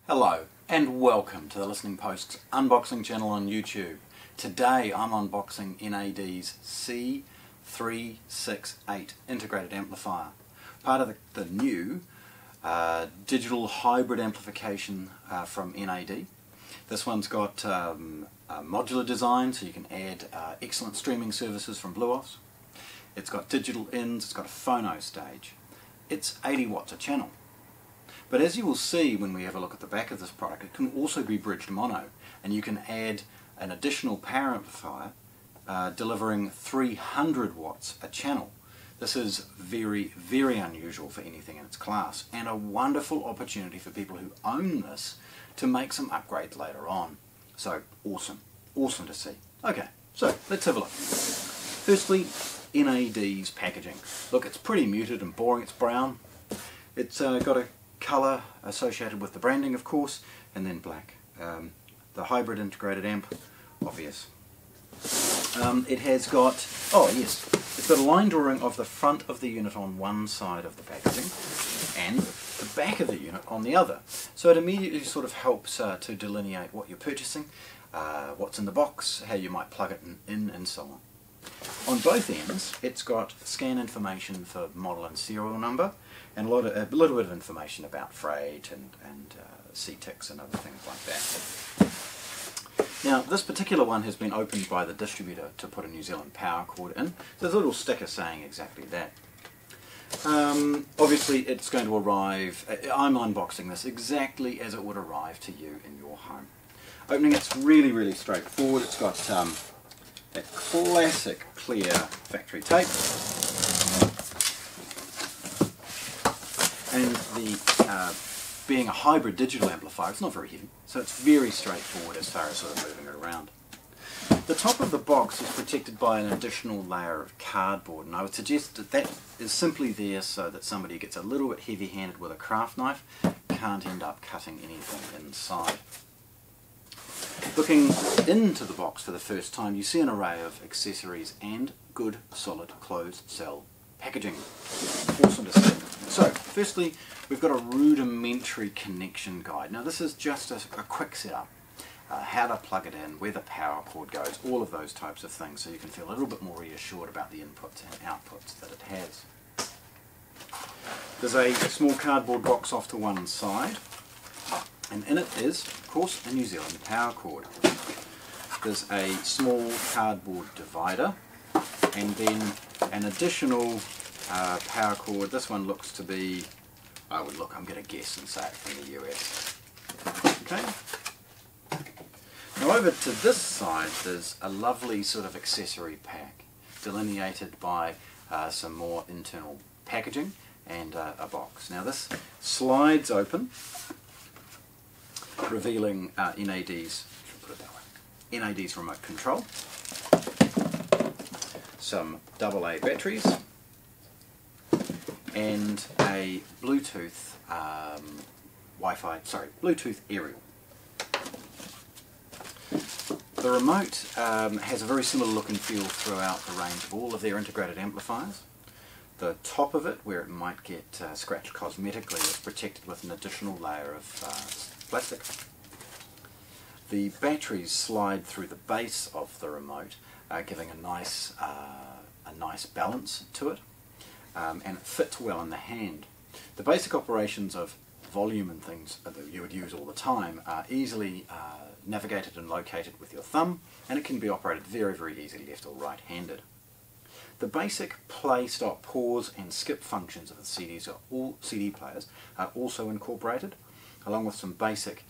Hello and welcome to the Listening Post's unboxing channel on YouTube. Today I'm unboxing NAD's C368 Integrated Amplifier, part of the new digital hybrid amplification from NAD. This one's got a modular design, so you can add excellent streaming services from BluOS. It's got digital ins, it's got a phono stage. It's 80 watts a channel. But as you will see when we have a look at the back of this product, it can also be bridged mono, and you can add an additional power amplifier delivering 300 watts a channel. This is very, very unusual for anything in its class, and a wonderful opportunity for people who own this to make some upgrades later on. So awesome, awesome to see. Okay, so let's have a look. Firstly, NAD's packaging. Look, it's pretty muted and boring. It's brown. It's got a colour associated with the branding, of course, and then black. The hybrid integrated amp, obvious. It has got, oh yes, it's got a line drawing of the front of the unit on one side of the packaging and the back of the unit on the other. So it immediately sort of helps to delineate what you're purchasing, what's in the box, how you might plug it in and so on. On both ends, it's got scan information for model and serial number, and a little bit of information about freight and CTIX and other things like that. Now, this particular one has been opened by the distributor to put a New Zealand power cord in. There's a little sticker saying exactly that. Obviously, it's going to arrive, I'm unboxing this exactly as it would arrive to you in your home. Opening it's really, really straightforward. It's got that classic clear factory tape, and being a hybrid digital amplifier, it's not very heavy, so it's very straightforward as far as sort of moving it around. The top of the box is protected by an additional layer of cardboard, and I would suggest that that is simply there so that somebody who gets a little bit heavy-handed with a craft knife can't end up cutting anything inside. Looking into the box for the first time, you see an array of accessories and good, solid, closed cell packaging. Awesome to see. So, firstly, we've got a rudimentary connection guide. Now, this is just a quick setup. How to plug it in, where the power cord goes, all of those types of things, so you can feel a little bit more reassured about the inputs and outputs that it has. There's a small cardboard box off to one side, and in it is, of course, a New Zealand power cord. There's a small cardboard divider, and then an additional power cord. This one looks to be, I'm going to guess and say it from the US. Okay. Now over to this side, there's a lovely sort of accessory pack, delineated by some more internal packaging and a box. Now this slides open, revealing NAD's remote control, some AA batteries, and a Bluetooth Bluetooth aerial. The remote has a very similar look and feel throughout the range of all of their integrated amplifiers. The top of it, where it might get scratched cosmetically, is protected with an additional layer of plastic. The batteries slide through the base of the remote, giving a nice balance to it, and it fits well in the hand. The basic operations of volume and things that you would use all the time are easily navigated and located with your thumb, and it can be operated very, very easily left or right-handed. The basic play, stop, pause and skip functions of the CD players are also incorporated, along with some basic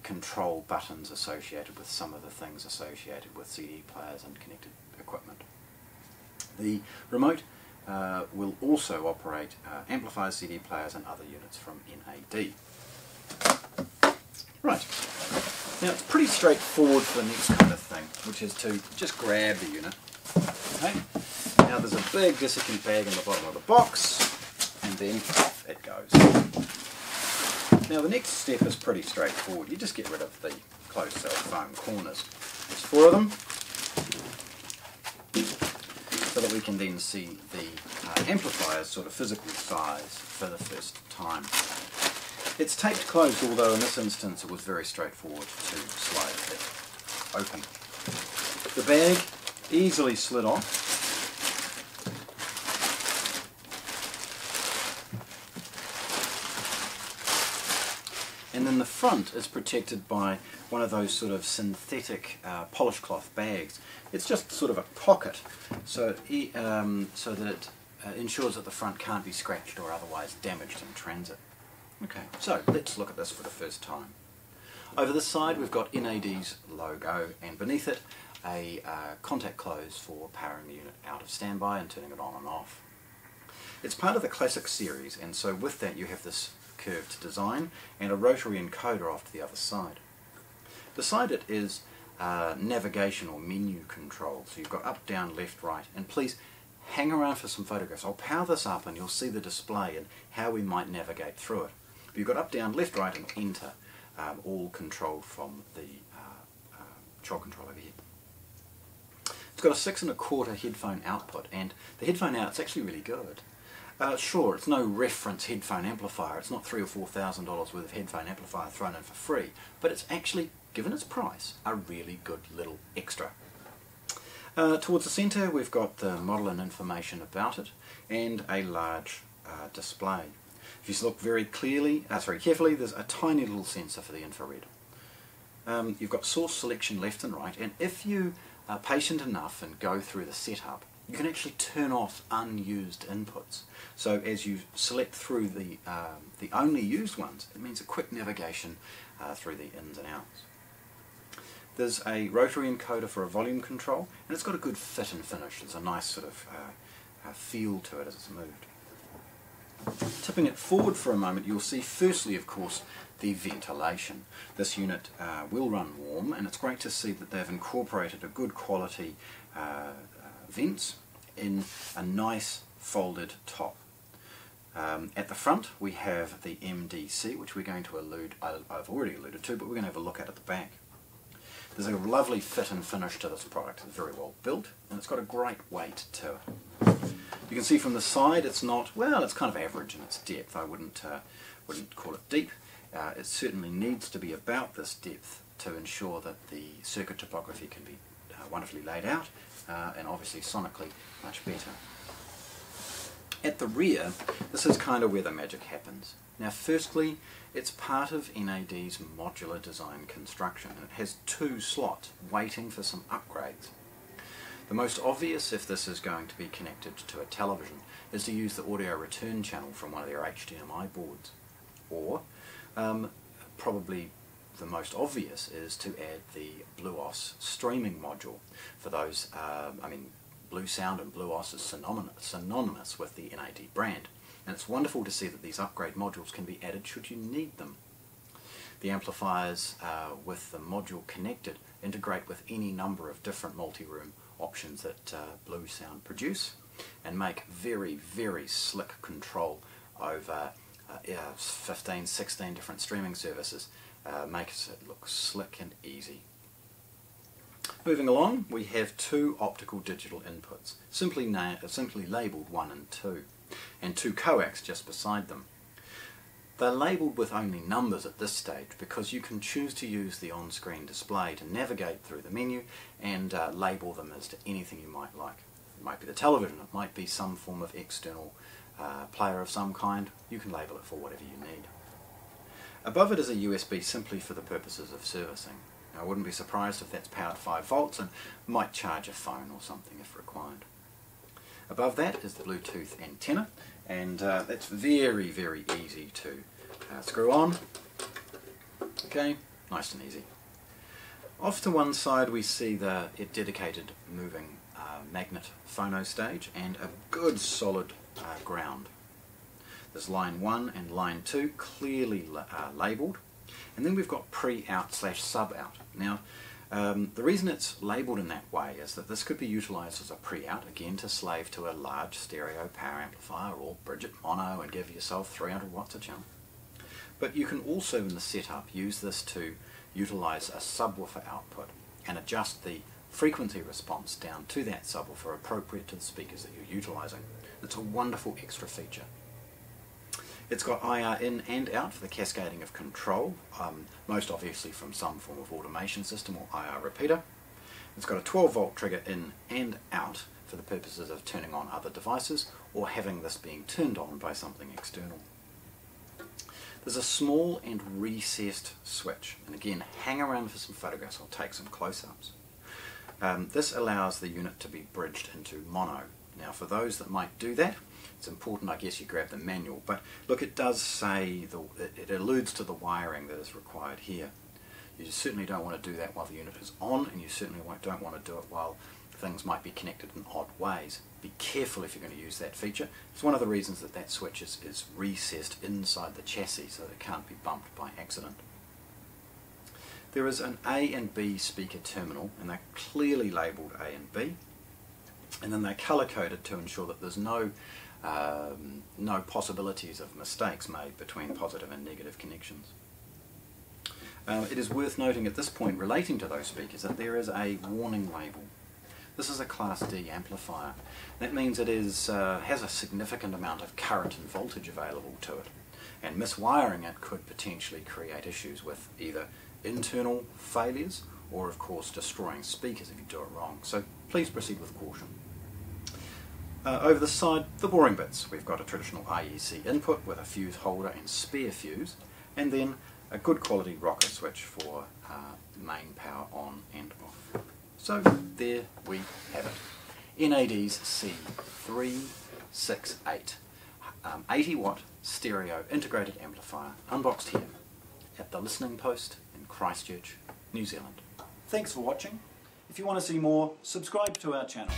control buttons associated with some of the things associated with CD players and connected equipment. The remote will also operate amplifiers, CD players and other units from NAD. Right, now it's pretty straightforward for the next kind of thing, which is to just grab the unit. Okay. Now there's a big desiccant bag in the bottom of the box, and then off it goes. Now the next step is pretty straightforward. You just get rid of the closed cell foam corners. There's 4 of them, so that we can then see the amplifier's sort of physical size for the first time. It's taped closed, although in this instance it was very straightforward to slide it open. The bag easily slid off. And then the front is protected by one of those sort of synthetic polish cloth bags. It's just sort of a pocket, so that it ensures that the front can't be scratched or otherwise damaged in transit. Okay, so let's look at this for the first time. Over this side we've got NAD's logo, and beneath it a contact close for powering the unit out of standby and turning it on and off. It's part of the Classic series, and so with that you have this curved design and a rotary encoder off to the other side. Beside it is navigation or menu control, so you've got up, down, left, right, and please hang around for some photographs. I'll power this up and you'll see the display and how we might navigate through it. But you've got up, down, left, right and enter, all controlled from the control over here. It's got a 6 1/4 headphone output, and the headphone out's actually really good. Sure, it's no reference headphone amplifier, it's not $3,000 or $4,000 worth of headphone amplifier thrown in for free, but it's actually, given its price, a really good little extra. Towards the centre we've got the model and information about it, and a large display. If you look very carefully, there's a tiny little sensor for the infrared. You've got source selection left and right, and if you are patient enough and go through the setup, you can actually turn off unused inputs. So as you select through the only used ones, it means a quick navigation through the ins and outs. There's a rotary encoder for a volume control, and it's got a good fit and finish. There's a nice sort of feel to it as it's moved. Tipping it forward for a moment, you'll see firstly, of course, the ventilation. This unit will run warm, and it's great to see that they've incorporated a good quality vents in a nice folded top. At the front we have the MDC, which we're going to I've already alluded to, but we're going to have a look at the back. There's a lovely fit and finish to this product. It's very well built, and it's got a great weight to it. You can see from the side it's not, well, it's kind of average in its depth. I wouldn't call it deep. It certainly needs to be about this depth to ensure that the circuit topography can be wonderfully laid out, and obviously sonically much better. At the rear, this is kind of where the magic happens. Now firstly, it's part of NAD's modular design construction, and it has 2 slots waiting for some upgrades. The most obvious, if this is going to be connected to a television, is to use the audio return channel from one of their HDMI boards. Or, probably the most obvious is to add the BluOS streaming module. For those, Blue Sound and BluOS is synonymous with the NAD brand, and it's wonderful to see that these upgrade modules can be added should you need them. The amplifiers with the module connected integrate with any number of different multi-room options that Blue Sound produce, and make very, very slick control over 15, 16 different streaming services. Makes it look slick and easy. Moving along, we have 2 optical digital inputs, simply labelled 1 and 2, and 2 coax just beside them. They're labelled with only numbers at this stage because you can choose to use the on-screen display to navigate through the menu and label them as to anything you might like. It might be the television, it might be some form of external player of some kind. You can label it for whatever you need. Above it is a USB simply for the purposes of servicing. I wouldn't be surprised if that's powered 5 volts and might charge a phone or something if required. Above that is the Bluetooth antenna, and that's very, very easy to screw on. Okay, nice and easy. Off to one side we see the dedicated moving magnet phono stage and a good solid ground. There's line 1 and line 2 clearly labelled, and then we've got pre-out / sub-out. Now the reason it's labelled in that way is that this could be utilised as a pre-out, again to slave to a large stereo power amplifier or Bridget mono and give yourself 300 watts a channel. But you can also in the setup use this to utilise a subwoofer output and adjust the frequency response down to that subwoofer appropriate to the speakers that you're utilising. It's a wonderful extra feature. It's got IR in and out for the cascading of control, most obviously from some form of automation system or IR repeater. It's got a 12 volt trigger in and out for the purposes of turning on other devices or having this being turned on by something external. There's a small and recessed switch, and again, hang around for some photographs. I'll take some close-ups. This allows the unit to be bridged into mono. Now for those that might do that, it's important, I guess, you grab the manual, but look, it does say, it alludes to the wiring that is required here. You certainly don't want to do that while the unit is on, and you certainly don't want to do it while things might be connected in odd ways. Be careful if you're going to use that feature. It's one of the reasons that that switch is recessed inside the chassis so that it can't be bumped by accident. There is an A and B speaker terminal, and they're clearly labelled A and B, and then they're colour coded to ensure that there's no possibilities of mistakes made between positive and negative connections. It is worth noting at this point relating to those speakers that there is a warning label. This is a Class D amplifier. That means it has a significant amount of current and voltage available to it, and miswiring it could potentially create issues with either internal failures or of course destroying speakers if you do it wrong. So please proceed with caution. Over the side, the boring bits. We've got a traditional IEC input with a fuse holder and spare fuse, and then a good quality rocker switch for main power on and off. So there we have it. NAD's C368 80 watt stereo integrated amplifier, unboxed here at the Listening Post in Christchurch, New Zealand. Thanks for watching. If you want to see more, subscribe to our channel.